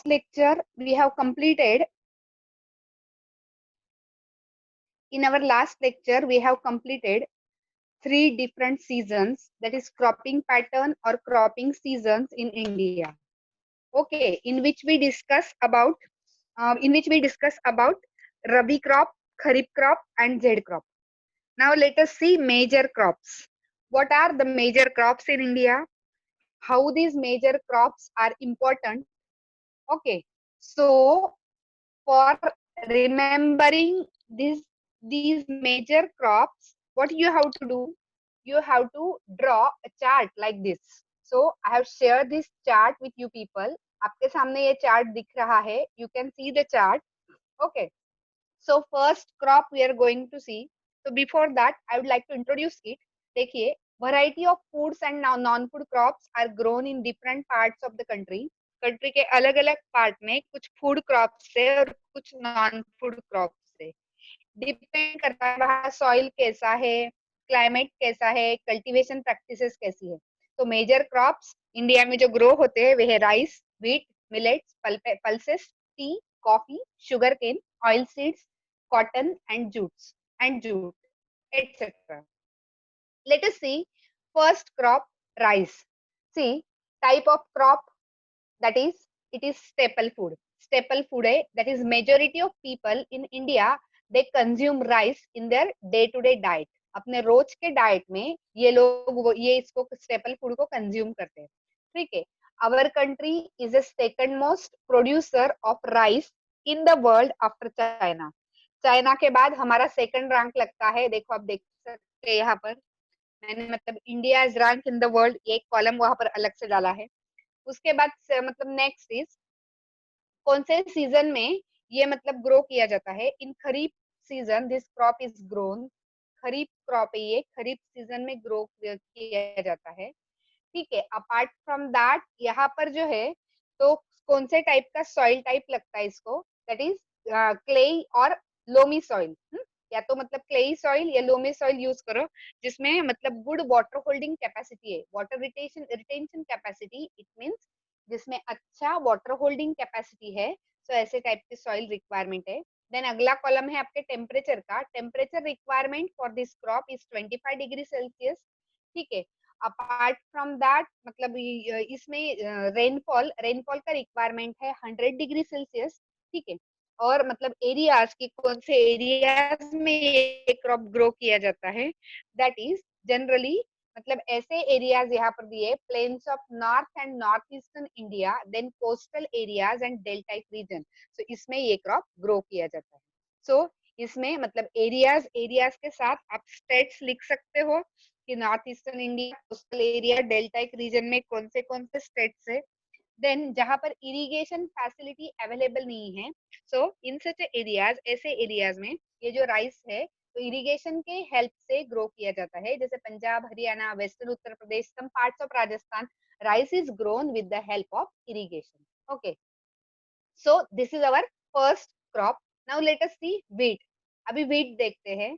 lecture we have completed in our last lecture we have completed three different seasons, that is cropping pattern or cropping seasons in India. Okay, in which we discuss about rabi crop, kharif crop and z crop. Now let us see major crops. What are the major crops in India, how these major crops are important? Okay, so for remembering these major crops, what you have to do, you have to draw a chart like this. So I have shared this chart with you people. आपके सामने ये chart दिख रहा है, you can see the chart. Okay, so first crop we are going to see. So before that I would like to introduce it. देखिए, variety of foods and non food crops are grown in different parts of the country. Country के अलग अलग part में कुछ food crops है और कुछ non food crops है. डिपेंड करता है वहाँ सॉइल कैसा है, क्लाइमेट कैसा है, कल्टीवेशन प्रैक्टिसेस कैसी है. तो मेजर क्रॉप्स इंडिया में जो ग्रो होते हैं वे है rice, wheat, millets, pulses, tea, coffee, sugar cane, oil seeds, cotton and jute, etc. Let us see first crop, rice. See, type of crop, that is, it is staple food. Staple food है, that is majority of people in India they consume rice in their day to day diet. अपने रोज के diet में ये लोग ये इसको staple food को consume करते हैं. ठीक है. Our country is a second most producer of rice in the world after China. China के बाद हमारा सेकंड रैंक लगता है. देखो आप देख सकते हैं यहाँ पर मैंने मतलब India is rank in the world, एक कॉलम वहां पर अलग से डाला है. उसके बाद मतलब नेक्स्ट इज कौन से सीजन में ये मतलब ग्रो किया जाता है. In kharif season this crop is grown. Kharif crop है ये, खरीफ सीजन में ग्रो किया जाता है. ठीक है. अपार्ट फ्रॉम दैट यहाँ पर जो है तो कौन से टाइप का सॉइल टाइप लगता है इसको, दैट इज क्ले और लोमी सॉइल. या तो मतलब क्लेई सॉइल या लोमी सॉइल यूज करो जिसमें मतलब गुड वाटर होल्डिंग कैपेसिटी है, water retention capacity, it means जिसमें अच्छा वाटर होल्डिंग कैपेसिटी है. सो ऐसे टाइप की सॉइल रिक्वायरमेंट है. देन अगला कॉलम है आपके टेम्परेचर का. Temperature requirement for this crop is 25 degree Celsius. ठीक है. अपार्ट फ्रॉम दैट मतलब इसमें रेनफॉल का रिक्वायरमेंट है 100 डिग्री सेल्सियस. ठीक है. और मतलब एरियाज की कौन से एरियाज में ये क्रॉप ग्रो किया जाता है, दैट इज जनरली मतलब ऐसे एरियाज यहाँ पर दिए plains of north and north eastern India, then coastal areas and deltaic region. So इसमें ये क्रॉप ग्रो किया जाता है. सो इसमें मतलब एरियाज एरियाज के साथ आप स्टेट्स लिख सकते हो कि north eastern India, coastal area, deltaic region में कौन से स्टेट्स है. देन जहां पर इरिगेशन फैसिलिटी अवेलेबल नहीं है, सो इन सच एरियाज, ऐसे एरियाज में ये जो राइस है तो इरिगेशन के हेल्प से ग्रो किया जाता है. जैसे Punjab, Haryana, western Uttar Pradesh, some parts of Rajasthan, rice is grown with the help of irrigation. Okay, so this is our first crop. Now let us see wheat. अभी व्हीट देखते हैं.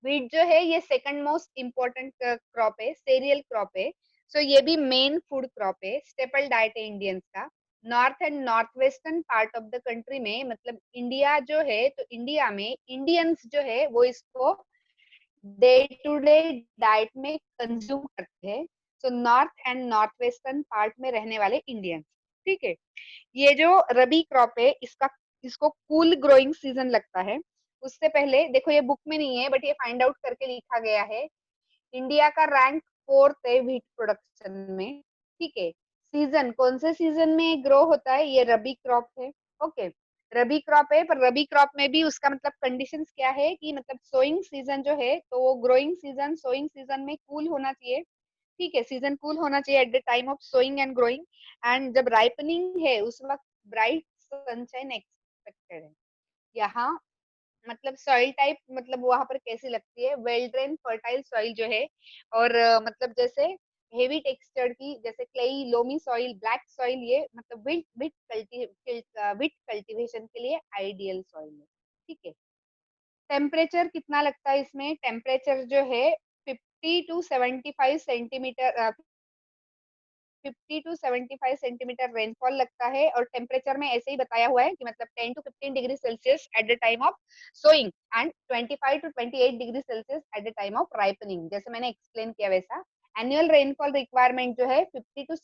व्हीट जो है ये सेकंड मोस्ट इम्पोर्टेंट क्रॉप है, सेरियल क्रॉप है. So ये भी मेन फूड क्रॉप है, स्टेपल डाइट है इंडियंस का. North and north western part of the country में मतलब इंडिया जो है तो इंडिया में इंडियंस जो है वो इसको डे टू डे डाइट में कंज्यूम करते हैं. So north and north western part में रहने वाले इंडियंस. ठीक है. ये जो रबी क्रॉप है इसको कूल ग्रोइंग सीजन लगता है. उससे पहले देखो ये बुक में नहीं है बट ये फाइंड आउट करके लिखा गया है. इंडिया का रैंक 4th है व्हीट प्रोडक्शन में. ठीक है. सीजन कौन से सीजन में ग्रो होता है, ये रबी क्रॉप है. ओके, रबी क्रॉप है पर रबी क्रॉप में भी उसका मतलब कंडीशंस क्या है कि मतलब सोइंग सीजन जो है तो वो ग्रोइंग सीजन सोइंग सीजन में कूल होना चाहिए. ठीक है. सीजन कूल होना चाहिए at the time of sowing and growing. And जब राइपनिंग है उस वक्त ब्राइट सनशाइन एक्सपेक्टेड है. यहाँ मतलब सॉइल टाइप मतलब वहां पर कैसी लगती है, वेल ड्रेन फर्टाइल सॉइल जो है. और मतलब जैसे हेवी टेक्सचर की जैसे clayey, loamy soil, black soil, ये मतलब विट कल्टीवेशन के लिए आइडियल सॉइल है. ठीक है. टेम्परेचर कितना लगता है इसमें, टेम्परेचर जो है 50 to 75 centimetre 50 to 75 centimetre rainfall लगता है, और टेम्परेचर में ऐसे ही बताया हुआ है कि मतलब 10 to 15 degree Celsius at the time of sowing and 25 to 28 degree Celsius at the time of ripening, जैसे मैंने एक्सप्लेन किया वैसा। एनुअल रेनफॉल रिक्वायरमेंट जो है 50 to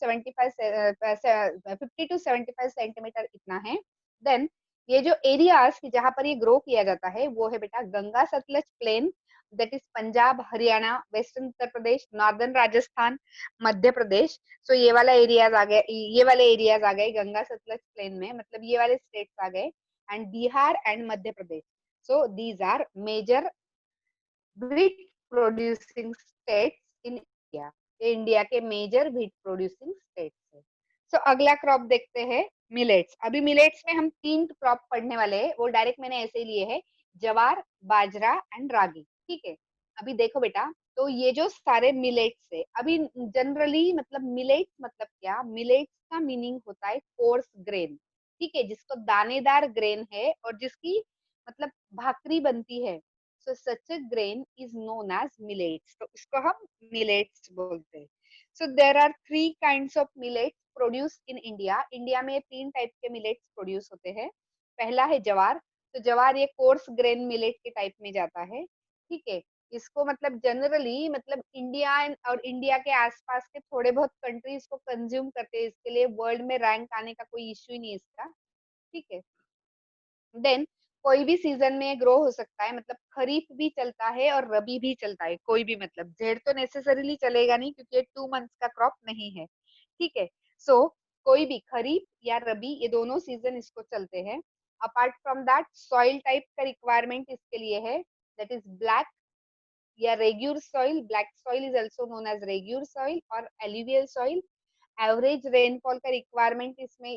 75 सेंटीमीटर इतना है। देन ये जो एरियाज की जहां पर ये ग्रो किया जाता है वो है बेटा Ganga Satluj plain, that is Punjab, Haryana, western Uttar Pradesh, northern Rajasthan, Madhya Pradesh. So ये वाला एरियाज आ गए, ये वाले एरियाज आ गए गंगा सतलज प्लेन में, मतलब ये वाले स्टेट्स आ गए, and Bihar and Madhya Pradesh. So these are major wheat producing states in India. ये इंडिया के मेजर व्हीट प्रोड्यूसिंग स्टेट्स है। सो अगला क्रॉप देखते हैं मिलेट्स। अभी मिलेट्स में हम 3 क्रॉप पढ़ने वाले हैं, वो डायरेक्ट मैंने ऐसे ही लिए है, जवार, बाजरा एंड रागी। ठीक है, अभी देखो बेटा, तो ये जो सारे मिलेट्स है, अभी जनरली मतलब मिलेट्स मतलब क्या, मिलेट्स का मीनिंग होता है कोर्स ग्रेन। ठीक है, जिसको दानेदार ग्रेन है और जिसकी मतलब भाकरी बनती है। So such a grain is known as millets. तो इसको हम millets बोलते हैं। So there are 3 kinds of millets produced in India. India में 3 टाइप के millets प्रोड्यूस होते हैं। पहला है जवार। तो जवार ये कोर्स ग्रेन मिलेट के टाइप में जाता है। ठीक है, इसको मतलब जनरली मतलब इंडिया और इंडिया के आसपास के थोड़े बहुत कंट्री इसको कंज्यूम करते हैं, इसके लिए वर्ल्ड में रैंक आने का कोई इश्यू ही नहीं इसका। ठीक है, देन कोई भी सीजन में ग्रो हो सकता है, मतलब खरीफ भी चलता है और रबी भी चलता है, कोई भी मतलब जेड तो नेसेसरीली चलेगा नहीं क्योंकि ये 2 मंथ्स का क्रॉप नहीं है। ठीक है, सो कोई भी खरीफ या रबी ये दोनों सीजन इसको चलते हैं। Apart from that soil type का रिक्वायरमेंट इसके लिए है, दैट इज ब्लैक या regur soil. Black soil is also known as regur soil और एल्यूवियल सॉइल। एवरेज रेनफॉल का रिक्वायरमेंट इसमें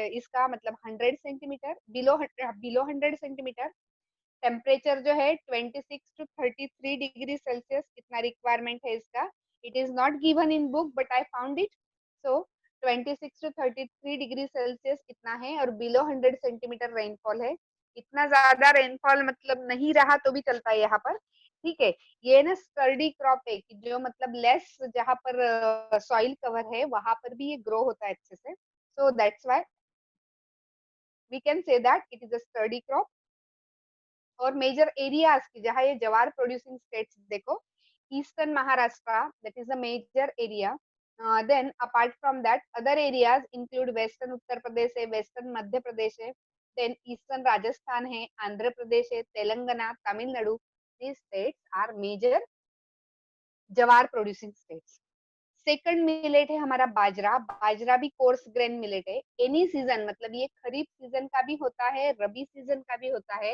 इसका मतलब 100 सेंटीमीटर, बिलो 100 सेंटीमीटर। टेम्परेचर जो है 26 to 33 डिग्री सेल्सियस इतना रिक्वायरमेंट है इसका। It is not given in book but I found it. So 26 to 33 degree Celsius इतना है और बिलो 100 सेंटीमीटर रेनफॉल है। इतना ज्यादा रेनफॉल मतलब नहीं रहा तो भी चलता है यहाँ पर। ठीक है, ये ना स्टर्डी क्रॉप है कि जो मतलब लेस जहाँ पर सॉइल कवर है वहां पर भी ये ग्रो होता है अच्छे से। So that's why we can say that it is a sturdy crop. और मेजर एरियाज की जहाँ ये जवार प्रोड्यूसिंग स्टेट्स देखो, eastern Maharashtra that is a major area. Then apart from that other areas include western Uttar Pradesh है, वेस्टर्न मध्य प्रदेश है, then eastern Rajasthan है, आंध्र प्रदेश है, Telangana, Tamil Nadu. these states are major जवार प्रोड्यूसिंग स्टेट्स। सेकंड मिलेट है हमारा बाजरा। बाजरा भी कोर्स ग्रेन मिलेट है। एनी सीजन मतलब ये खरीफ सीजन का भी होता है, रबी सीजन का भी होता है।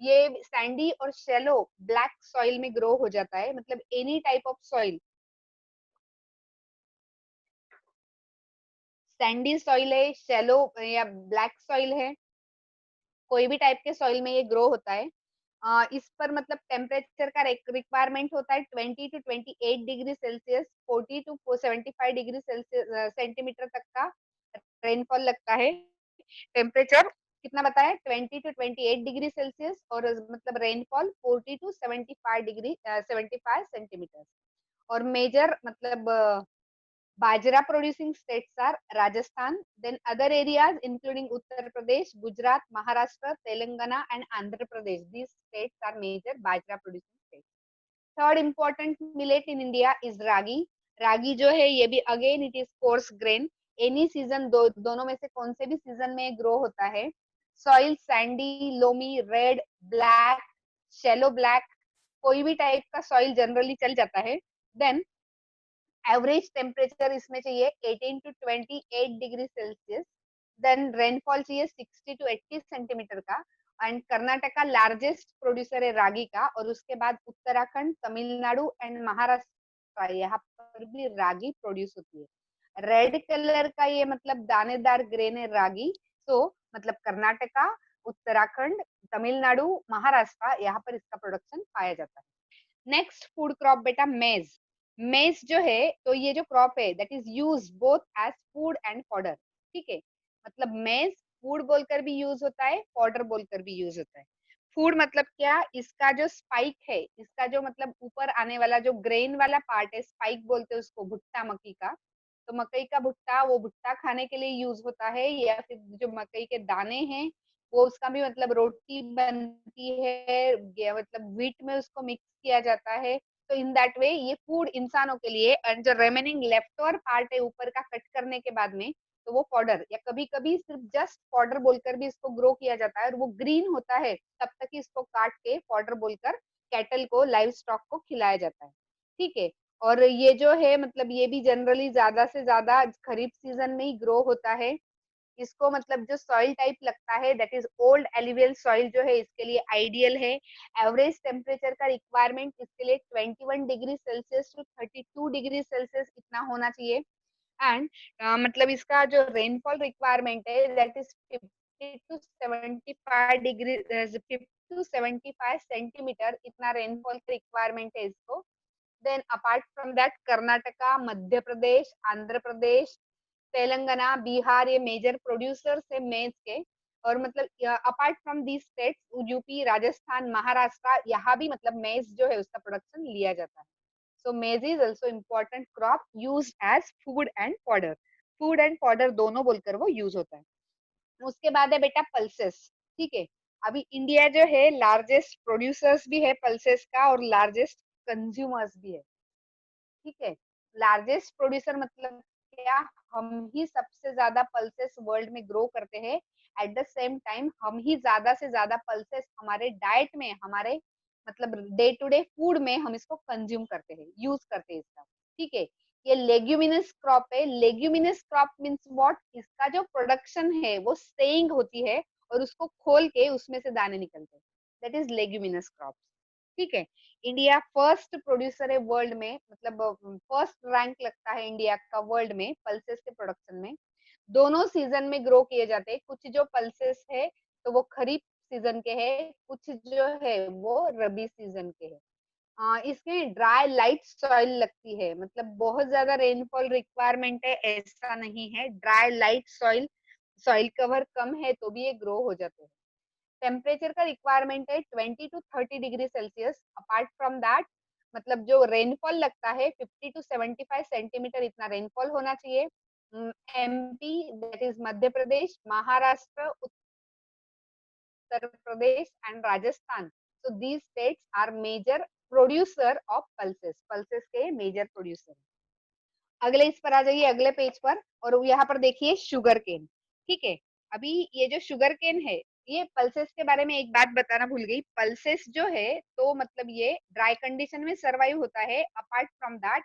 ये सैंडी और शेलो ब्लैक सॉइल में ग्रो हो जाता है, मतलब any type of soil, Sandy soil है, शेलो या ब्लैक सॉइल है, कोई भी टाइप के सॉइल में ये ग्रो होता है। इस पर मतलब टेम्परेचर का रिक्वायरमेंट होता है 20 to 28 degree Celsius, 40 to 75 degree Celsius centimetre तक का रेनफॉल लगता है। टेम्परेचर कितना बताया, 20 to 28 डिग्री सेल्सियस, और मतलब रेनफॉल 40 to 75 डिग्री 75 सेंटीमीटर। और मेजर मतलब bajra producing states are Rajasthan, then other areas including Uttar Pradesh, Gujarat, Maharashtra, Telangana and Andhra Pradesh. These states are major bajra producing states. Third important millet in India is ragi. Ragi जो है ये भी again it is coarse grain. Any season दोनों में से कौन से भी सीजन में ग्रो होता है। Soil Sandy, loamy, red, black, shallow black, कोई भी टाइप का सॉइल जनरली चल जाता है। देन एवरेज टेम्परेचर इसमें चाहिए 18 to 28 degree Celsius. Then rainfall चाहिए 60 to 80 सेंटीमीटर का। एंड कर्नाटका लार्जेस्ट प्रोड्यूसर है रागी का, और उसके बाद उत्तराखंड, तमिलनाडु एंड महाराष्ट्र, यहाँ पर भी रागी प्रोड्यूस होती है। रेड कलर का ये मतलब दानेदार ग्रेन है रागी। तो मतलब कर्नाटका, उत्तराखंड, तमिलनाडु, महाराष्ट्र, यहाँ पर इसका प्रोडक्शन पाया जाता है। नेक्स्ट फूड क्रॉप बेटा मेज। मेज जो है तो ये जो क्रॉप है that is use both as food and fodder. ठीक है, मतलब मेज फूड बोलकर भी यूज होता है, फॉडर बोलकर भी यूज होता है। फूड मतलब क्या, इसका जो स्पाइक है, इसका जो मतलब ऊपर आने वाला जो ग्रेन वाला पार्ट है, स्पाइक बोलते हैं उसको, भुट्टा मक्की का। तो मकई का भुट्टा, वो भुट्टा खाने के लिए यूज होता है, या फिर जो मकई के दाने हैं वो उसका भी मतलब रोटी बनती है, या मतलब व्हीट में उसको मिक्स किया जाता है। तो इन दैट वे ये फूड इंसानों के लिए, और जो रिमेनिंग लेफ्ट ओवर पार्ट है ऊपर का कट करने के बाद में, तो वो फॉडर, या कभी कभी सिर्फ जस्ट फॉडर बोलकर भी इसको ग्रो किया जाता है, और वो ग्रीन होता है तब तक ही इसको काट के फॉडर बोलकर कैटल को, लाइव स्टॉक को खिलाया जाता है। ठीक है। और ये जो है मतलब ये भी जनरली ज्यादा से ज्यादा खरीफ सीजन में ही ग्रो होता है। इसको मतलब जो सॉइल टाइप लगता है, that is old alluvial soil, जो है इसके लिए आइडियल है। एवरेज टेम्परेचर का रिक्वायरमेंट इसके लिए 21 degree Celsius to 32 degree Celsius इतना होना चाहिए। एंड मतलब इसका जो रेनफॉल रिक्वायरमेंट है, that is 50 to 75 degree, 50 to 75 centimetre, इतना रेनफॉल की रिक्वायरमेंट है इसको। Then apart from that Karnataka, Madhya Pradesh, Andhra Pradesh, Telangana, Bihar, ये मेजर प्रोड्यूसर्स है मेज के। और मतलब apart from these states, UP, Rajasthan, Maharashtra, यहाँ भी मतलब मेज जो है उसका प्रोडक्शन लिया जाता है। So maize is also important crop used as food and fodder. Food and fodder दोनों बोलकर वो यूज होता है। उसके बाद है बेटा पल्सेस। ठीक है। अभी इंडिया जो है लार्जेस्ट प्रोड्यूसर्स भी है पल्सेस का, और लार्जेस्ट कंज्यूमर्स भी है। ठीक है। लार्जेस्ट प्रोड्यूसर मतलब क्या, हम ही सबसे ज्यादा पल्सेस वर्ल्ड में ग्रो करते हैं। एट द सेम टाइम हम ही ज्यादा से ज्यादा पल्सेस हमारे डाइट में, हमारे मतलब डे टू डे फूड में हम इसको कंज्यूम करते हैं, यूज करते हैं इसका। ठीक है। ये लेग्यूमिनस क्रॉप है। लेग्यूमिनस क्रॉप मीन्स व्हाट, इसका जो प्रोडक्शन है वो सेइंग होती है, और उसको खोल के उसमें से दाने निकलते हैं, दैट इज लेग्यूमिनस क्रॉप। ठीक है। इंडिया फर्स्ट प्रोड्यूसर है वर्ल्ड में, मतलब फर्स्ट रैंक लगता है इंडिया का वर्ल्ड में पल्सेस के प्रोडक्शन में। दोनों सीजन में ग्रो किए जाते हैं। कुछ जो पल्सेस है तो वो खरीफ सीजन के हैं, कुछ जो है वो रबी सीजन के हैं। इसमें ड्राई लाइट सॉइल लगती है, मतलब बहुत ज्यादा रेनफॉल रिक्वायरमेंट है ऐसा नहीं है। Dry light soil, soil cover कम है तो भी ये ग्रो हो जाते हैं। टेम्परेचर का रिक्वायरमेंट है 20 टू 30 degree Celsius. Apart from that मतलब जो रेनफॉल लगता है 50 टू 75 सेंटीमीटर, इतना रेनफॉल होना चाहिए। MP, that is Madhya Pradesh, Maharashtra, Uttar Pradesh and Rajasthan, so these states are major producer of pulses. Pulses के मेजर प्रोड्यूसर। अगले इस पर आ जाइए, अगले पेज पर, और यहाँ पर देखिए शुगर केन। ठीक है। अभी ये जो शुगर केन है, ये पल्सेस के बारे में एक बात बताना भूल गई। पल्सेस जो है तो मतलब ये ड्राई कंडीशन में सरवाइव होता है। अपार्ट फ्रॉम दैट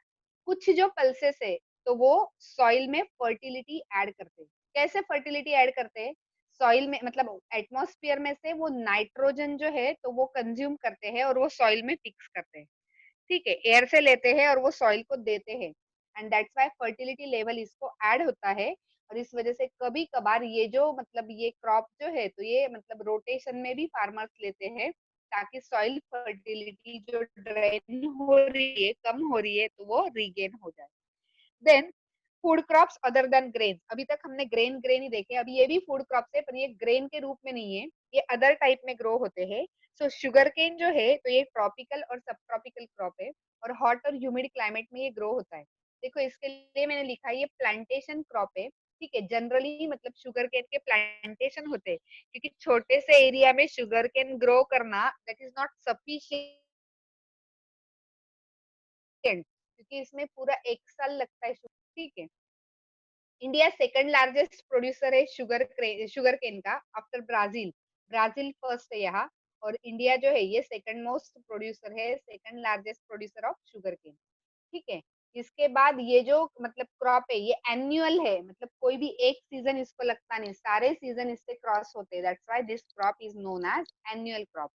कुछ जो पल्सेस है तो वो सॉइल में फर्टिलिटी ऐड करते हैं। कैसे फर्टिलिटी ऐड करते हैं, सॉइल में मतलब एटमॉस्फेयर में से वो नाइट्रोजन जो है तो वो कंज्यूम करते हैं और वो सॉइल में फिक्स करते हैं। ठीक है। एयर से लेते हैं और वो सॉइल को देते हैं, and that's why fertility level इसको ऐड होता है। और इस वजह से कभी कभार ये जो मतलब ये क्रॉप जो है तो ये मतलब रोटेशन में भी फार्मर्स लेते हैं, ताकि सॉइल फर्टिलिटी जो ड्रेन हो रही है, कम हो रही है, तो वो रीगेन हो जाए। Then food crops other than grain. अभी तक हमने ग्रेन ग्रेन ही देखे, अभी ये भी फूड क्रॉप्स है पर ये ग्रेन के रूप में नहीं है, ये अदर टाइप में ग्रो होते हैं। सो शुगर केन जो है तो ये ट्रॉपिकल और सब ट्रॉपिकल क्रॉप है, और हॉट और ह्यूमिड क्लाइमेट में ये ग्रो होता है। देखो इसके लिए मैंने लिखा है ये प्लांटेशन क्रॉप है। ठीक है। जनरली मतलब शुगर केन के प्लांटेशन होते हैं, क्योंकि छोटे से एरिया में शुगर केन ग्रो करना दैट इज नॉट सफिशियंट, क्योंकि इसमें पूरा एक साल लगता है। ठीक है। इंडिया सेकंड लार्जेस्ट प्रोड्यूसर है शुगर केन का, आफ्टर ब्राजील। ब्राजील फर्स्ट है यहाँ, और इंडिया जो है ये सेकंड मोस्ट प्रोड्यूसर है, second largest producer of sugar cane. ठीक है। इसके बाद ये जो मतलब क्रॉप है ये एन्युअल है, मतलब कोई भी एक सीजन इसको लगता नहीं, सारे सीजन इससे क्रॉस होते हैं, that's why this crop is known as annual crop.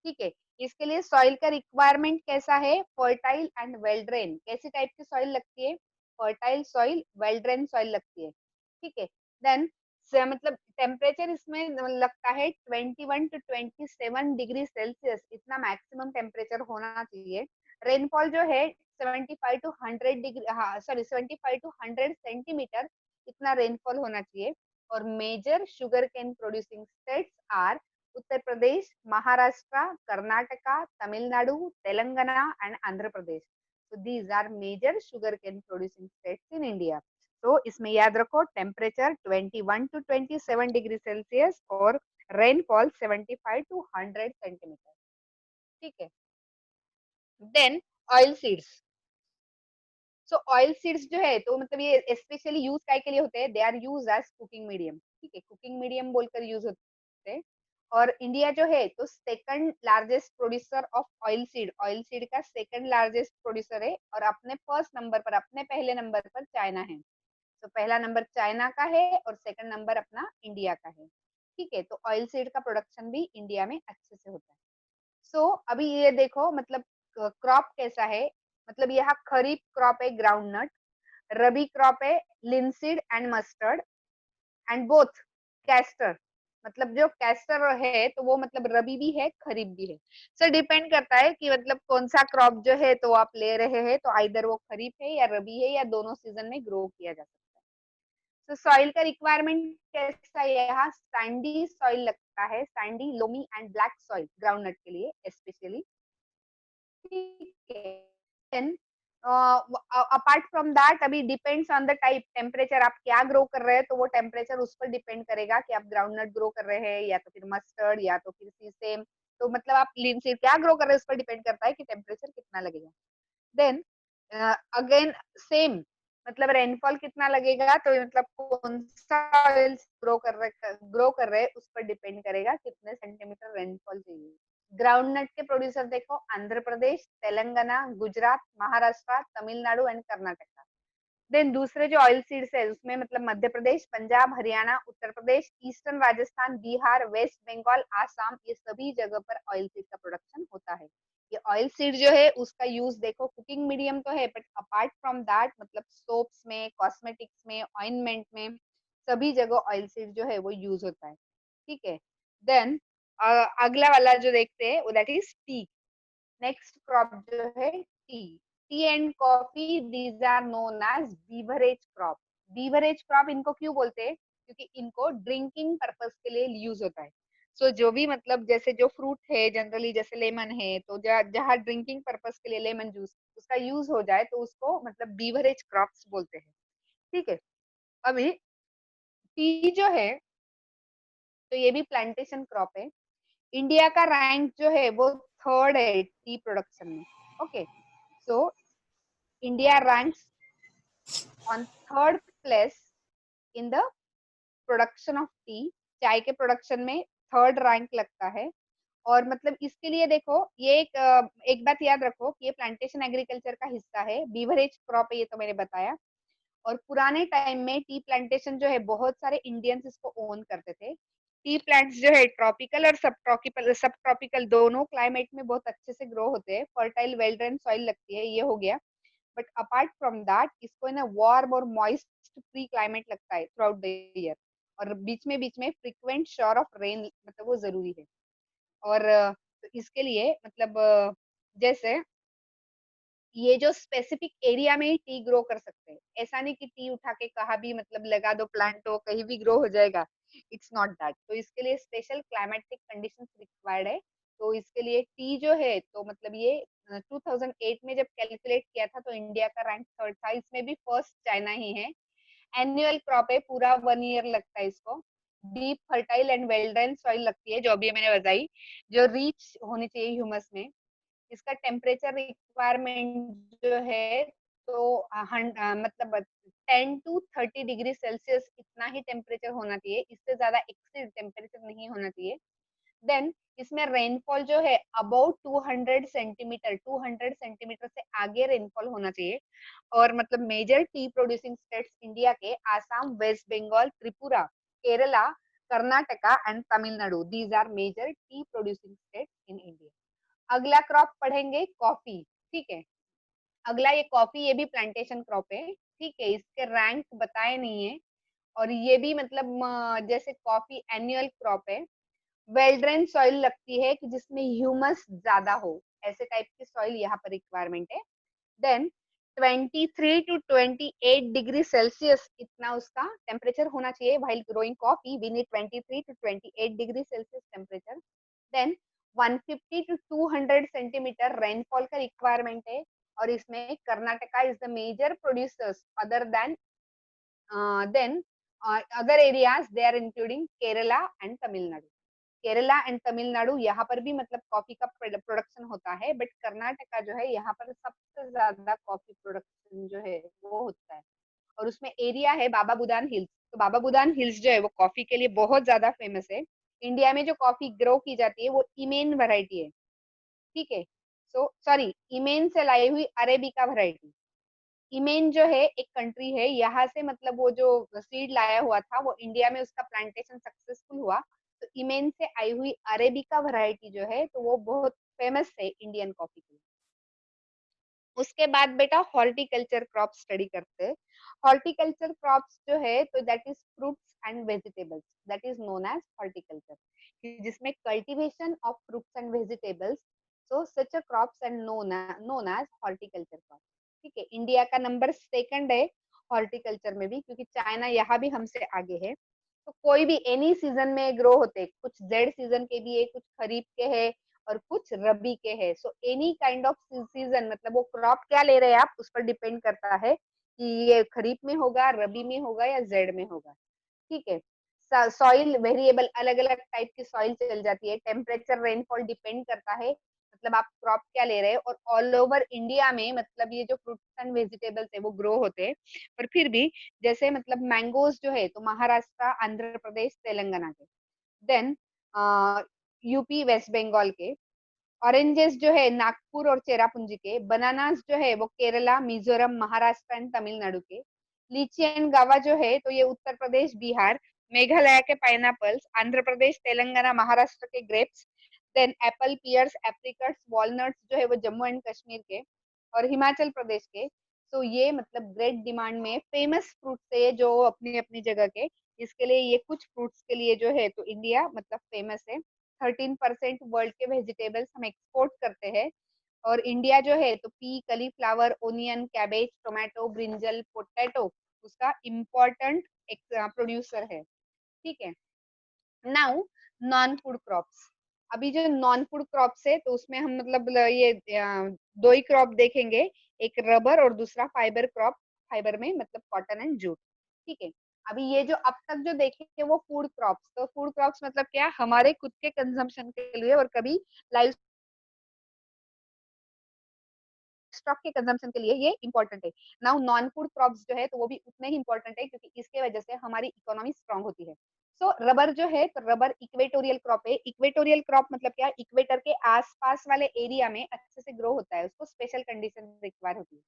ठीक है। इसके लिए सॉइल का रिक्वायरमेंट कैसा है, फर्टाइल एंड वेल ड्रेन। कैसी टाइप की सॉइल लगती है, fertile soil, well drain soil लगती है। ठीक है। देन मतलब टेम्परेचर इसमें लगता है 21 टू 27 डिग्री सेल्सियस, इतना मैक्सिमम टेम्परेचर होना चाहिए। रेनफॉल जो है 75 टू 100 डिग्री, हाँ सॉरी 75 टू 100 सेंटीमीटर, इतना रेनफॉल होना चाहिए। और major sugar cane producing states are Uttar Pradesh, Maharashtra, Karnataka, Tamil Nadu, Telangana and Andhra Pradesh. So these are major sugarcane producing states in India. So इसमें याद रखो temperature 21 to 27 degree Celsius और rainfall 75 to 100 centimeter. ठीक है. Then oil seeds. सो oil seeds जो है तो मतलब ये स्पेशली यूज काय के लिए होते हैं, they are use as cooking medium. ठीक है, कुकिंग मीडियम बोलकर यूज होते हैं. और इंडिया जो है तो second largest producer of oil seed का सेकंड लार्जेस्ट प्रोड्यूसर है. और अपने फर्स्ट नंबर पर, अपने पहले नंबर पर चाइना है. तो पहला नंबर चाइना का है और सेकंड नंबर अपना इंडिया का है. ठीक है, तो ऑयल सीड का प्रोडक्शन भी इंडिया में अच्छे से होता है. सो अभी ये देखो मतलब क्रॉप कैसा है. मतलब यहाँ खरीफ क्रॉप है ग्राउंडनट, रबी क्रॉप है linseed and mustard and both castor. मतलब जो कैस्टर है तो वो मतलब रबी भी है खरीफ भी है. सो डिपेंड करता है कि मतलब कौन सा क्रॉप जो है तो आप ले रहे हैं, तो आइदर वो खरीफ है या रबी है या दोनों सीजन में ग्रो किया जा सकता है. तो सॉइल का रिक्वायरमेंट कैसा है यहाँ, सैंडी सॉइल लगता है, Sandy loamy and black soil groundnut के लिए स्पेशली. ठीक है. देन अपार्ट फ्रॉम दैट अभी depends on the type, temperature आप क्या ग्रो कर रहे हैं तो वो टेम्परेचर उस पर डिपेंड करेगा कि आप ग्राउंडनट ग्रो कर रहे हैं या तो फिर मस्टर्ड या तो फिर सीसेम. तो मतलब आप लिनसीड क्या ग्रो कर रहे हैं उस पर डिपेंड करता है कि टेम्परेचर कितना लगेगा. देन अगेन सेम, मतलब रेनफॉल कितना लगेगा तो मतलब कौन सा ऑयल ग्रो कर रहे उस पर डिपेंड करेगा कितने सेंटीमीटर रेनफॉल चाहिए. ग्राउंडनट के प्रोड्यूसर देखो आंध्र प्रदेश, तेलंगाना, गुजरात, महाराष्ट्र, तमिलनाडु एंड कर्नाटका. देन दूसरे जो ऑयल सीड्स है उसमें मतलब मध्य प्रदेश, पंजाब, हरियाणा, उत्तर प्रदेश, ईस्टर्न राजस्थान, बिहार, वेस्ट बंगाल, आसाम, ये सभी जगह पर ऑयल सीड का प्रोडक्शन होता है. ये ऑयल सीड जो है उसका यूज देखो कुकिंग मीडियम तो है, बट अपार्ट फ्रॉम दैट मतलब सोप्स में, कॉस्मेटिक्स में, ऑइंटमेंट में, सभी जगह ऑयल सीड जो है वो यूज होता है. ठीक है. देन अगला वाला जो देखते हैं वो that is tea. Next crop जो है tea. Tea and coffee, these are known as beverage crop. Beverage crop इनको क्यों बोलते हैं, क्योंकि इनको ड्रिंकिंग पर्पस के लिए यूज होता है. सो जो भी मतलब जैसे जो फ्रूट है जनरली जैसे लेमन है तो जहाँ ड्रिंकिंग पर्पस के लिए लेमन जूस उसका यूज हो जाए तो उसको मतलब बीवरेज क्रॉप्स बोलते हैं. ठीक है. अभी टी जो है तो ये भी प्लांटेशन क्रॉप है. इंडिया का रैंक जो है वो थर्ड है टी प्रोडक्शन में. Okay. So India ranks on third place in the production of T. चाय के प्रोडक्शन में थर्ड रैंक लगता है. और मतलब इसके लिए देखो ये एक बात याद रखो कि ये प्लांटेशन एग्रीकल्चर का हिस्सा है, बीवरेज क्रॉप है ये तो मैंने बताया. और पुराने टाइम में टी प्लांटेशन जो है बहुत सारे इंडियंस इसको ओन करते थे. टी प्लांट्स जो है ट्रॉपिकल और सब ट्रॉपिकल दोनों क्लाइमेट में बहुत अच्छे से ग्रो होते हैं. फर्टाइल वेल ड्रेन सॉइल लगती है, ये हो गया. बट अपार्ट फ्रॉम दैट इसको ना वार्म और मॉइस्ट फ्री क्लाइमेट लगता है थ्रू आउट द ईयर. और बीच में फ्रिक्वेंट शॉर ऑफ रेन मतलब वो जरूरी है. और तो इसके लिए मतलब जैसे ये जो स्पेसिफिक एरिया में ही टी ग्रो कर सकते हैं. ऐसा नहीं कि टी उठा के कहाँ भी मतलब लगा दो प्लांट तो कहीं भी ग्रो हो जाएगा. It's not that. तो इसके लिए स्पेशल क्लाइमेटिक कंडीशंस रिक्वायर्ड है. तो इसके लिए टी जो है तो मतलब ये 2008 में जब कैलकुलेट किया था तो इंडिया का रैंक थर्ड था. इसमें भी फर्स्ट चाइना ही है. एनुअल क्रॉप है, पूरा 1 ईयर लगता है इसको. Deep fertile and well drain soil लगती है जो अभी मैंने बताई, जो रिच होनी चाहिए ह्यूमस में. इसका टेम्परेचर रिक्वायरमेंट जो है तो मतलब 10 to 30 डिग्री सेल्सियस इतना ही टेम्परेचर होना चाहिए. इससे ज्यादा एक्सीड टेम्परेचर नहीं होना चाहिए. देन इसमें रेनफॉल जो है अबाउट 200 सेंटीमीटर, 200 सेंटीमीटर से आगे रेनफॉल होना चाहिए. और मतलब major tea producing states India के Assam, West Bengal, Tripura, Kerala, Karnataka and Tamil Nadu. These are major tea producing states in India. अगला क्रॉप पढ़ेंगे कॉफी. ठीक है. अगला ये कॉफी, ये भी प्लांटेशन क्रॉप है. ठीक है. इसके रैंक बताए नहीं है. और ये भी मतलब जैसे कॉफी एनुअल क्रॉप है. वेल ड्रेन सॉइल लगती है कि जिसमें ह्यूमस ज्यादा हो, ऐसे टाइप की सॉइल यहाँ पर रिक्वायरमेंट है. देन 23 to 28 डिग्री सेल्सियस इतना उसका टेम्परेचर होना चाहिए. While growing coffee we need 23 to 28 degree Celsius temperature. Then 150 to 200 centimetre rainfall का रिक्वायरमेंट है. और इसमें Karnataka is the major producers other than then other areas they are including Kerala and Tamil Nadu. Kerala and Tamil Nadu यहाँ पर भी मतलब कॉफी का प्रोडक्शन होता है, बट कर्नाटका जो है यहाँ पर सबसे ज्यादा कॉफी प्रोडक्शन जो है वो होता है. और उसमें एरिया है बाबा बुदान हिल्स. तो बाबा बुदान हिल्स जो है वो कॉफी के लिए बहुत ज्यादा फेमस है. इंडिया में जो कॉफी ग्रो की जाती है वो इमेन वैरायटी है. ठीक है. सो सॉरी, इमेन से लाई हुई अरेबिका वैरायटी. इमेन जो है एक कंट्री है, यहाँ से मतलब वो जो सीड लाया हुआ था वो इंडिया में उसका प्लांटेशन सक्सेसफुल हुआ. तो इमेन से आई हुई अरेबिका वैरायटी जो है तो वो बहुत फेमस है इंडियन कॉफी के लिए. उसके बाद बेटा हॉर्टिकल्चर क्रॉप स्टडी करते हैं. हॉर्टिकल्चर क्रॉप्स जो है तो that is fruits and vegetables, that is known as horticulture, जिसमें cultivation of fruits and vegetables. So such a crops and known as horticulture crop. ठीक है. इंडिया का नंबर सेकंड है हॉर्टिकल्चर में भी, क्योंकि चाइना यहाँ भी हमसे आगे है. तो कोई भी एनी सीजन में ग्रो होते, कुछ जेड सीजन के भी है, कुछ खरीफ के है और कुछ रबी के है. So any kind off season मतलब वो क्रॉप क्या ले रहे हैं आप उस पर डिपेंड करता है कि ये खरीफ में होगा, रबी में होगा या जेड में होगा. ठीक है. सॉइल वेरिएबल, अलग अलग टाइप की सॉइल चल जाती है. टेम्परेचर रेनफॉल डिपेंड करता है मतलब आप क्रॉप क्या ले रहे हैं. और ऑल ओवर इंडिया में मतलब ये जो फ्रूट्स एंड वेजिटेबल्स है वो ग्रो होते हैं. पर फिर भी जैसे मतलब मैंगोज जो है तो महाराष्ट्र, आंध्र प्रदेश, तेलंगाना के. देन यूपी, वेस्ट बंगाल के. ऑरेंजेस जो है नागपुर और चेरापूंजी के. बनानास जो है वो केरला, मिजोरम, महाराष्ट्र एंड तमिलनाडु के. लीची एंड गावा जो है तो ये उत्तर प्रदेश, बिहार, मेघालय के. पाइनएप्पल्स आंध्र प्रदेश, तेलंगाना, महाराष्ट्र के. Grapes, then apple, pears, apricots, walnuts जो है वो जम्मू एंड कश्मीर के और हिमाचल प्रदेश के. तो ये मतलब ग्रेट डिमांड में फेमस फ्रूट्स है जो अपनी अपनी जगह के. इसके लिए ये कुछ फ्रूट्स के लिए जो है तो इंडिया मतलब फेमस है. 13% वर्ल्ड के वेजिटेबल्स हम एक्सपोर्ट करते हैं. और इंडिया जो है तो P, cauliflower, onion, cabbage, tomato, brinjal, potato उसका इम्पोर्टेंट प्रोड्यूसर है. ठीक है. Now non food crops. अभी जो नॉन फूड क्रॉप्स है तो उसमें हम मतलब ये दो ही क्रॉप देखेंगे, एक रबर और दूसरा फाइबर क्रॉप. फाइबर में मतलब कॉटन एंड जूट. ठीक है. अभी ये जो अब तक जो देखे वो फूड क्रॉप्स. तो फूड क्रॉप्स मतलब क्या, हमारे खुद के कंजम्पशन के लिए और कभी लाइव स्टॉक के कंजम्पशन के लिए ये इंपॉर्टेंट है. नाउ नॉन फूड क्रॉप्स जो है तो वो भी उतने ही इंपॉर्टेंट है क्योंकि इसके वजह से हमारी इकोनॉमी स्ट्रांग होती है. सो रबर जो है तो रबर इक्वेटोरियल क्रॉप है. इक्वेटोरियल क्रॉप मतलब क्या, इक्वेटर के आसपास वाले एरिया में अच्छे से ग्रो होता है, उसको स्पेशल कंडीशन रिक्वायर होती है.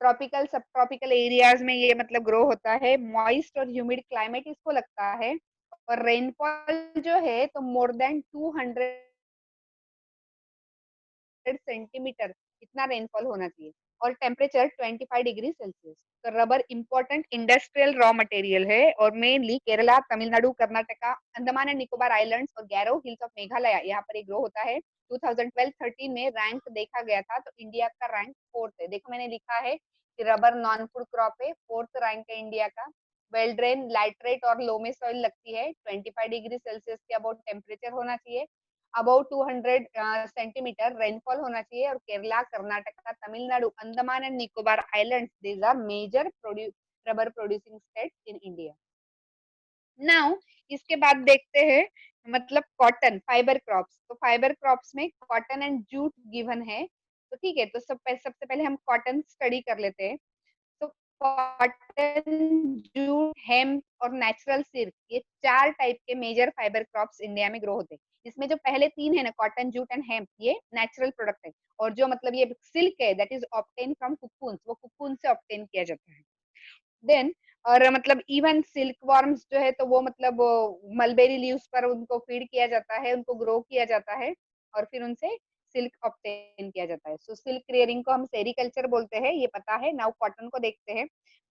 ट्रॉपिकल, सब ट्रॉपिकल एरियाज में ये मतलब ग्रो होता है. मॉइस्ट और ह्यूमिड क्लाइमेट इसको लगता है. और रेनफॉल जो है तो मोर देन 200 सेंटीमीटर इतना रेनफॉल होना चाहिए. और टेम्परेचर 25 डिग्री सेल्सियस. तो rubber important industrial raw material है और mainly Kerala, Tamil Nadu, Karnataka, Andaman and Nicobar islands और गैरो हिल्स ऑफ मेघालय यहाँ पर ग्रो होता है. 2012-13 में रैंक देखा गया था तो इंडिया का रैंक फोर्थ है. देखो मैंने लिखा है कि रबर नॉन फूड क्रॉप है, फोर्थ रैंक है इंडिया का. वेल ड्रेन, लाइटरेट और लोमे सॉइल लगती है. 25 डिग्री सेल्सियस के अबाउट टेम्परेचर होना चाहिए. अबाउट 200 सेंटीमीटर रेनफॉल होना चाहिए. और Kerala, Karnataka, Tamil Nadu, Andaman and Nicobar islands these are major rubber producing states in India. Now इसके बाद देखते हैं मतलब कॉटन फाइबर क्रॉप्स. तो फाइबर क्रॉप्स में कॉटन एंड जूट गिवन है. तो ठीक है. तो सबसे पहले हम कॉटन स्टडी कर लेते हैं. तो कॉटन, जूट, हेम्प और नेचुरल सिल्क ये चार टाइप के मेजर फाइबर क्रॉप्स इंडिया में ग्रो होते हैं. इसमें जो पहले तीन है ना, कॉटन, जूट एंड हेम्प, ये नेचुरल प्रोडक्ट है. और जो मतलब ये सिल्क है that is obtain from cocoon, वो कुकुन से ऑब्टेन किया जाता है. देन और मतलब इवन सिल्क वर्म्स जो है तो वो मतलब मलबेरी लीव्स पर उनको फीड किया जाता है, उनको ग्रो किया जाता है और फिर उनसे सिल्क ऑब्टेन किया जाता है. सो सिल्क रियरिंग को हम सेरिकल्चर बोलते हैं, ये पता है. नाउ कॉटन को देखते हैं.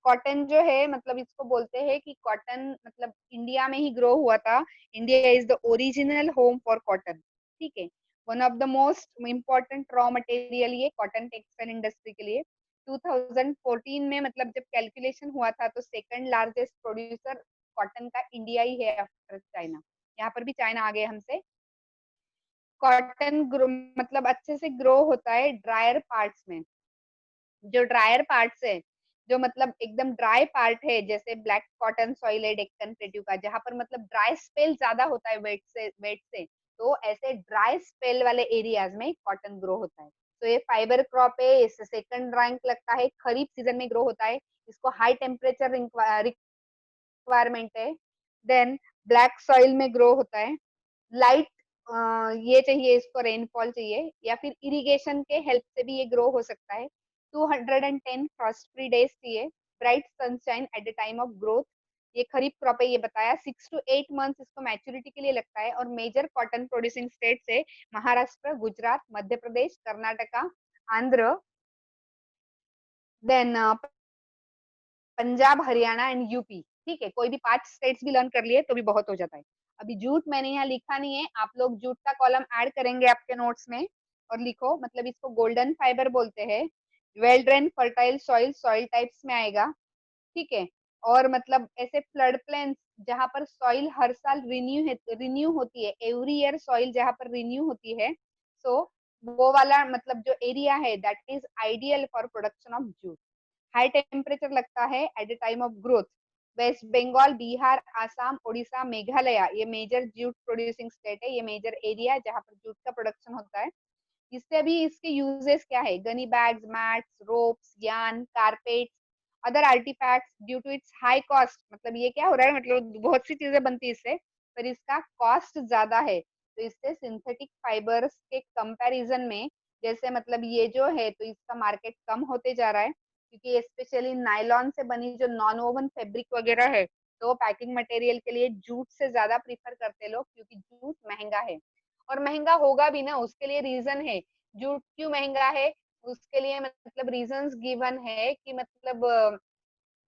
कॉटन जो है मतलब इसको बोलते हैं कि कॉटन मतलब इंडिया में ही ग्रो हुआ था. India is the original home for cotton. ठीक है. One of the most important raw material ये कॉटन टेक्सटाइल इंडस्ट्री के लिए. 2014 में मतलब जब कैलकुलेशन हुआ था तो सेकंड लार्जेस्ट प्रोड्यूसर कॉटन का इंडिया ही है आफ्टर चाइना। यहाँ पर भी चाइना आ गए हमसे। कॉटन ग्रो मतलब अच्छे से ग्रो होता है ड्रायर पार्ट्स में। जो ड्रायर पार्ट्स है, जो मतलब एकदम ड्राई पार्ट है, जैसे ब्लैक कॉटन सॉइल है डेक्कन प्लेट्यू का, जहाँ पर मतलब ड्राई स्पेल ज्यादा होता है वेट से, तो ऐसे ड्राई स्पेल वाले एरियाज में कॉटन ग्रो होता है। तो ये फाइबर क्रॉप है, इस सेकंड रैंक लगता है, खरीफ सीजन में ग्रो होता है। इसको हाई टेम्परेचर रिक्वायरमेंट है। देन ब्लैक सॉइल में ग्रो होता है। लाइट ये चाहिए इसको, रेनफॉल चाहिए, या फिर इरिगेशन के हेल्प से भी ये ग्रो हो सकता है। 210 फ्रॉस्ट फ्री डेज चाहिए, bright sunshine eight the time of growth. ये खरीफ क्रॉप है, ये बताया। 6 to 8 months इसको मैच्योरिटी के लिए लगता है। और मेजर कॉटन प्रोड्यूसिंग स्टेट है Maharashtra, Gujarat, Madhya Pradesh, Karnataka, Andhra, then Punjab, Haryana and UP. ठीक है, कोई भी 5 स्टेट्स भी लर्न कर लिए तो भी बहुत हो जाता है। अभी जूट मैंने यहाँ लिखा नहीं है, आप लोग जूट का कॉलम ऐड करेंगे आपके नोट्स में और लिखो। मतलब इसको गोल्डन फाइबर बोलते हैं। Well drain fertile soil, soil types में आएगा। ठीक है। और मतलब ऐसे फ्लड प्लेन्स जहां पर सॉइल हर साल रिन्यू होती है, एवरी ईयर सॉइल जहां पर रिन्यू होती है, सो वो वाला मतलब जो एरिया है that is ideal for production of jute. High temperature लगता है at the time of growth. West Bengal, Bihar, Assam, Orissa, Meghalaya, ये मेजर जूट प्रोड्यूसिंग स्टेट है। ये मेजर एरिया है जहाँ पर जूट का प्रोडक्शन होता है। इससे अभी इसके यूजेस क्या है? Gunny bags, mats, ropes, yarn, carpet, other artifacts due to its high cost. मतलब ये क्या हो रहा है, मतलब बहुत सी चीजें बनती है इससे, पर इसका कॉस्ट ज्यादा है। तो इससे सिंथेटिक फाइबर्स के कंपैरिजन में, जैसे मतलब ये जो है, तो इसका मार्केट कम होते जा रहा है, क्योंकि स्पेशली नायलॉन से बनी जो नॉन वोवन फैब्रिक वगैरह है, तो पैकिंग मटेरियल के लिए जूट से ज्यादा प्रीफर करते लोग, क्योंकि जूट महंगा है। और महंगा होगा भी ना, उसके लिए रीजन है। जूट क्यों महंगा है, उसके लिए मतलब रीजंस गिवन है कि मतलब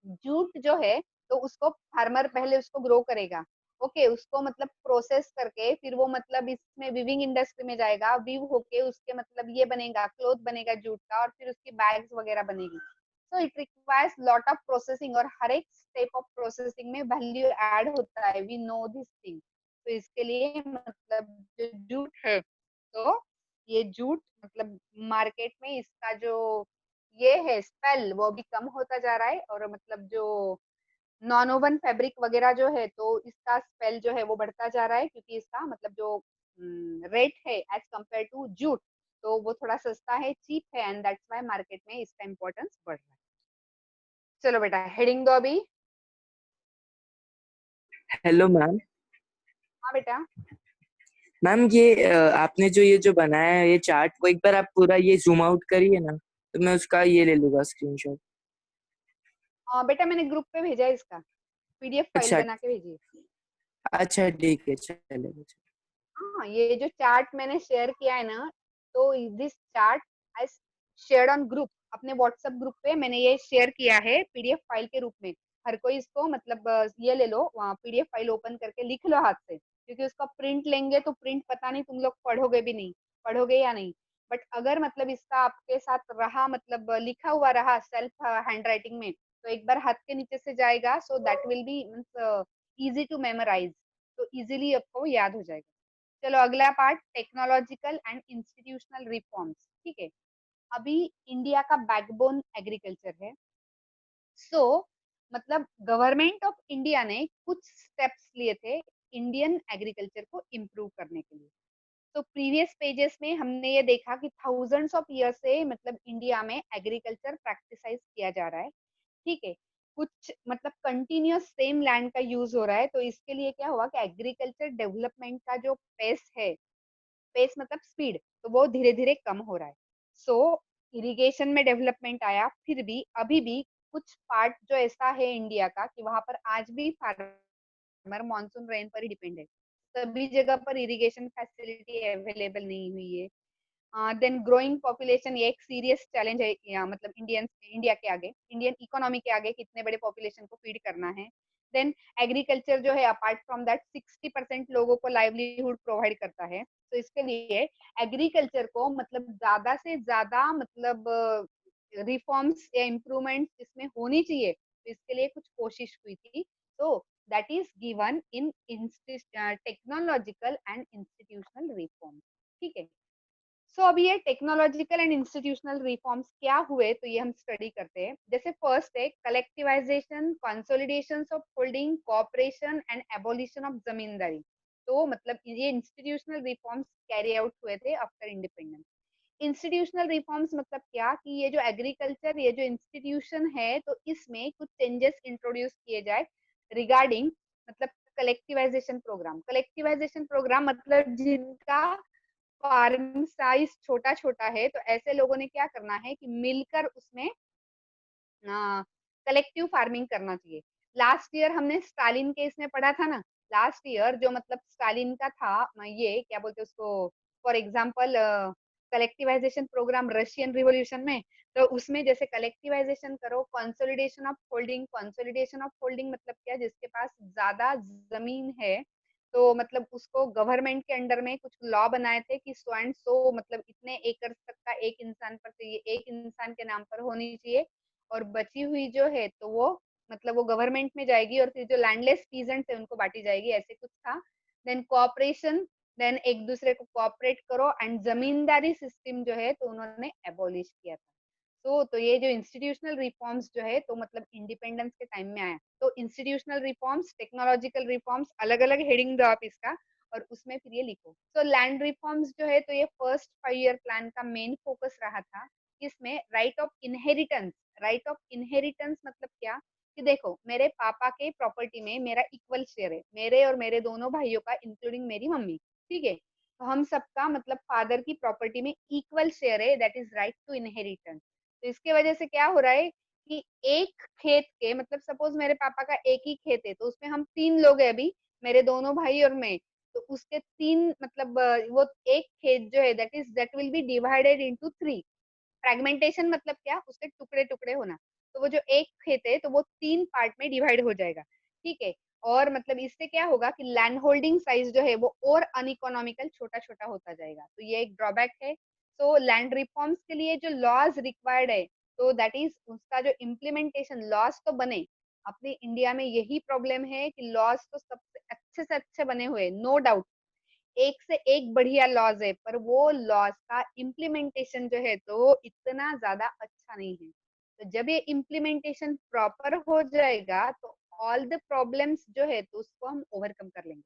जूट जो है, तो उसको फार्मर पहले उसको ग्रो करेगा। ओके, उसको मतलब प्रोसेस करके फिर वो मतलब इसमें विविंग इंडस्ट्री में जाएगा, वीव होके उसके मतलब ये बनेगा, क्लोथ बनेगा जूट का, और फिर उसकी बैग्स वगैरह बनेगी। So it requires lot of processing, और हर एक स्टेप ऑफ प्रोसेसिंग में वैल्यू ऐड होता है। We know this thing. तो इसके लिए मतलब जो जूट है, तो ये जूट मतलब मार्केट में इसका जो ये है स्पेल, वो भी कम होता जा रहा है। और मतलब जो नॉन ओवन फैब्रिक वगैरह जो है, तो इसका स्पेल जो है वो बढ़ता जा रहा है, क्योंकि इसका मतलब जो रेट है एज कम्पेयर टू जूट, तो वो थोड़ा सस्ता है, चीप है, एंड दैट्स व्हाई मार्केट में इसका इम्पोर्टेंस बढ़ रहा है। चलो बेटा, हेडिंग दो अभी। Hello ma'am. हाँ बेटा। मैम ये आपने जो ये जो बनाया है ये चार्ट, वो एक बार आप पूरा ये जूम आउट करिए ना, तो मैं उसका ये ले लूंगा स्क्रीनशॉट। बेटा मैंने ग्रुप पे भेजा है इसका, पीडीएफ फाइल अच्छा। बना के भेजी है। अच्छा ठीक है, चलेगा। हाँ, ये जो चार्ट मैंने शेयर किया है ना, तो this chart I share on group, अपने व्हाट्सएप ग्रुप पे मैंने ये शेयर किया है पीडीएफ फाइल के रूप में। हर कोई इसको मतलब ये ले लो, पीडीएफ फाइल ओपन करके लिख लो हाथ से, क्योंकि उसका प्रिंट लेंगे तो प्रिंट पता नहीं तुम लोग पढ़ोगे भी नहीं, पढ़ोगे या नहीं। बट अगर मतलब इसका आपके साथ रहा, मतलब लिखा हुआ रहा सेल्फ हैंड राइटिंग में, तो एक बार हाथ के नीचे से जाएगा, so that will be easy to memorise, तो इजीली आपको याद हो जाएगा। चलो अगला part, technological and institutional reforms. ठीक है। अभी इंडिया का बैकबोन एग्रीकल्चर है। सो मतलब गवर्नमेंट ऑफ इंडिया ने कुछ स्टेप्स लिए थे इंडियन एग्रीकल्चर को इम्प्रूव करने के लिए। तो प्रीवियस पेजेस में हमने ये देखा कि थाउजेंड्स ऑफ ईयर से मतलब इंडिया में एग्रीकल्चर प्रैक्टिसाइज किया जा रहा है। ठीक है। कुछ मतलब कंटिन्यूअस सेम लैंड का यूज हो रहा है, तो इसके लिए क्या हुआ कि एग्रीकल्चर डेवलपमेंट का जो पेस है, पेस मतलब स्पीड, तो वो धीरे धीरे कम हो रहा है। सो इरिगेशन में डेवलपमेंट आया, फिर भी अभी भी कुछ पार्ट जो ऐसा है इंडिया का कि वहां पर आज भी फार्मर मानसून रेन पर ही डिपेंड है। सभी जगह पर इरिगेशन फैसिलिटी अवेलेबल नहीं हुई है। देन ग्रोइंग पॉपुलेशन, ये एक सीरियस चैलेंज है, मतलब इंडिया के आगे, इंडियन इकोनॉमी के आगे कितने बड़े पॉपुलेशन को फीड करना है। देन एग्रीकल्चर जो है अपार्ट फ्रॉम दैट 60% लोगों को लाइवलीहुड प्रोवाइड करता है। तो इसके लिए एग्रीकल्चर को मतलब ज्यादा से ज्यादा मतलब रिफॉर्म्स या इम्प्रूवमेंट्स इसमें होनी चाहिए, तो इसके लिए कुछ कोशिश हुई थी। तो that is given in technological and institutional reform. ठीक है, सो अभी ये टेक्नोलॉजिकल एंड इंस्टीट्यूशनल रिफॉर्म्स क्या हुए, तो ये हम स्टडी करते हैं। जैसे फर्स्ट है collectivisation, consolidation of holding, cooperation and abolition of zamindari. तो मतलब ये इंस्टीट्यूशनल रिफॉर्म्स कैरी आउट हुए थे आफ्टर इंडिपेंडेंस। इंस्टीट्यूशनल रिफॉर्म्स मतलब क्या कि ये जो एग्रीकल्चर, ये जो इंस्टीट्यूशन है, तो इसमें कुछ चेंजेस इंट्रोड्यूस किए जाए रिगार्डिंग मतलब कलेक्टिवाइजेशन प्रोग्राम। कलेक्टिवाइजेशन प्रोग्राम मतलब जिनका फार्म साइज छोटा छोटा है, तो ऐसे लोगों ने क्या करना है कि मिलकर उसमें कलेक्टिव फार्मिंग करना चाहिए। लास्ट ईयर हमने स्टालिन केस में पढ़ा था ना, लास्ट ईयर जो मतलब स्टालिन का था, ये क्या बोलते हैं उसको, for example collectivisation programme Russian revolution में। तो उसमें जैसे कलेक्टिवाइजेशन करो, consolidation of holding. Consolidation of holding मतलब क्या, जिसके पास ज्यादा जमीन है, तो मतलब उसको गवर्नमेंट के अंडर में कुछ लॉ बनाए थे कि सो एंड सो मतलब इतने एकड़ तक का एक इंसान पर चाहिए, एक इंसान के नाम पर होनी चाहिए, और बची हुई जो है तो वो मतलब वो गवर्नमेंट में जाएगी, और फिर जो लैंडलेस पीजेंट्स है उनको बांटी जाएगी, ऐसे कुछ था। देन कॉपरेशन, देन एक दूसरे को कॉपरेट करो, एंड जमींदारी सिस्टम जो है तो उन्होंने एबॉलिश किया था। तो ये जो इंस्टीट्यूशनल रिफॉर्म्स जो है तो मतलब इंडिपेंडेंस के टाइम में आया। तो इंस्टीट्यूशनल रिफॉर्म्स, टेक्नोलॉजिकल रिफॉर्म्स, अलग अलग हेडिंग दो आप इसका, और उसमें फिर ये लिखो। तो लैंड रिफॉर्म्स जो है तो ये फर्स्ट 5 ईयर प्लान का मेन फोकस रहा था। इसमें right of inheritance, right of inheritance मतलब क्या कि देखो मेरे पापा के प्रॉपर्टी में मेरा इक्वल शेयर है, मेरे और मेरे दोनों भाइयों का, इंक्लूडिंग मेरी मम्मी। ठीक है, तो हम सबका मतलब फादर की प्रॉपर्टी में इक्वल शेयर है, that is right to inheritance. तो इसके वजह से क्या हो रहा है कि एक खेत के मतलब सपोज मेरे पापा का एक ही खेत है, तो उसमें हम 3 लोग हैं अभी, मेरे दोनों भाई और मैं। तो उसके 3 मतलब वो एक खेत जो है that will B divided into 3। Fragmentation मतलब क्या, उसके टुकड़े टुकड़े होना। तो वो जो एक खेत है तो वो 3 पार्ट में डिवाइड हो जाएगा। ठीक है, और मतलब इससे क्या होगा कि लैंड होल्डिंग साइज जो है वो और अनइकोनॉमिकल छोटा छोटा होता जाएगा, तो ये एक ड्रॉबैक है। तो लैंड रिफॉर्म्स के लिए जो लॉज रिक्वायर्ड है, तो दैट इज उसका जो इम्प्लीमेंटेशन, लॉज तो बने। अपने इंडिया में यही प्रॉब्लम है कि लॉज तो सबसे अच्छे से अच्छे बने हुए, नो डाउट, एक से एक बढ़िया लॉज है, पर वो लॉज का इम्प्लीमेंटेशन जो है तो इतना ज्यादा अच्छा नहीं है। तो जब ये इम्प्लीमेंटेशन प्रॉपर हो जाएगा तो ऑल द प्रॉब्लम्स जो है तो उसको हम ओवरकम कर लेंगे।